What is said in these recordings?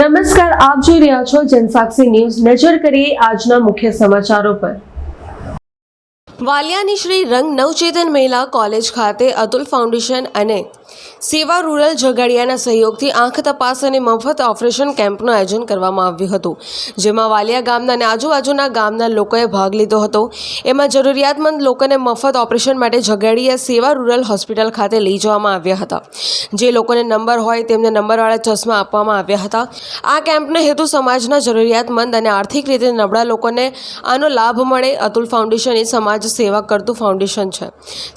નમસ્કાર, આપ જોઈ રહ્યા છો જનસાક્ષી ન્યૂઝ। નજર કરીએ આજના મુખ્ય સમાચારો પર। વાલિયાની શ્રી રંગ નવચેતન મહિલા કોલેજ ખાતે અતુલ ફાઉન્ડેશન અને સેવા રૂરલ ઝઘડિયાના સહયોગથી આંખ તપાસ અને મફત ઓપરેશન કેમ્પનું આયોજન કરવામાં આવ્યું હતું, જેમાં વાલિયા ગામના અને આજુબાજુના ગામના લોકોએ ભાગ લીધો હતો। એમાં જરૂરિયાતમંદ લોકોને મફત ઓપરેશન માટે ઝઘડિયા સેવા રૂરલ હોસ્પિટલ ખાતે લઈ જવામાં આવ્યા હતા। જે લોકોને નંબર હોય તેમને નંબરવાળા ચશ્મા આપવામાં આવ્યા હતા। આ કેમ્પનો હેતુ સમાજના જરૂરિયાતમંદ અને આર્થિક રીતે નબળા લોકોને આનો લાભ મળે। અતુલ ફાઉન્ડેશન એ સમાજ સેવા કરતું ફાઉન્ડેશન છે।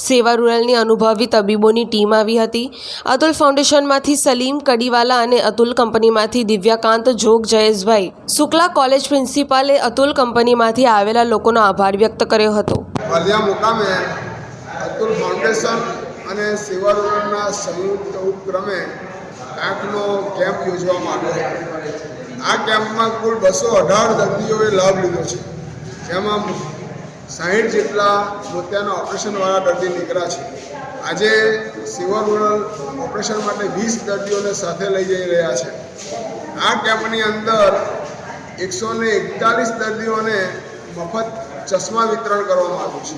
સેવા રૂરલની અનુભવી તબીબોની ટીમ આવી હતી। અતુલ ફાઉન્ડેશનમાંથી સલીમ કડીવાલા અને અતુલ કંપનીમાંથી દિવ્યાકાંત જોગ જયેશભાઈ શુક્લા કોલેજ પ્રિન્સિપાલે અતુલ કંપનીમાંથી આવેલા લોકોનો આભાર વ્યક્ત કર્યો હતો। વાલિયા મુકામે અતુલ ફાઉન્ડેશન અને સેવા રૂરલના સંયુક્ત ઉપક્રમે આંખનો કેમ્પ યોજવામાં આવ્યો હતો। આ કેમ્પમાં કુલ 218 દર્દીઓએ લાભ લીધો છે, જેમાં 60 જેટલા મોતિયાના ઓપરેશનવાળા દર્દી નીકળ્યા છે। આજે સેવા રૂરલ ઓપરેશન માટે 20 દર્દીઓને સાથે લઈ જઈ રહ્યા છે। આ કેમ્પની અંદર 141 દર્દીઓને મફત ચશ્મા વિતરણ કરવામાં આવ્યું છે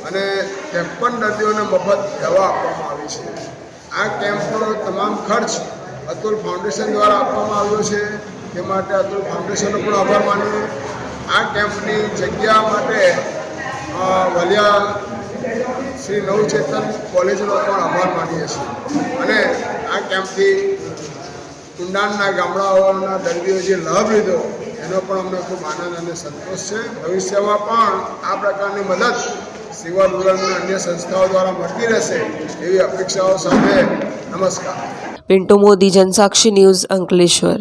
અને 53 દર્દીઓને મફત દવા આપવામાં આવી છે। આ કેમ્પનો તમામ ખર્ચ અતુલ ફાઉન્ડેશન દ્વારા આપવામાં આવ્યો છે, તે માટે અતુલ ફાઉન્ડેશનનો પણ આભાર માનીએ। આ કેમ્પની જગ્યા માટે વાલિયા શ્રી નવચેતન કોલેજનો પણ આભાર માનીએ છીએ અને આ કેમ્પથી કુંડાણના ગામડાઓના દર્દીઓ જે લાભ લીધો એનો પણ અમને ખૂબ આનંદ અને સંતોષ છે। ભવિષ્યમાં પણ આ પ્રકારની મદદ સેવા રૂરલની અન્ય સંસ્થાઓ દ્વારા મળતી રહેશે એવી અપેક્ષાઓ સાથે નમસ્કાર। પિન્ટુ મોદી, જનસાક્ષી ન્યૂઝ, અંકલેશ્વર।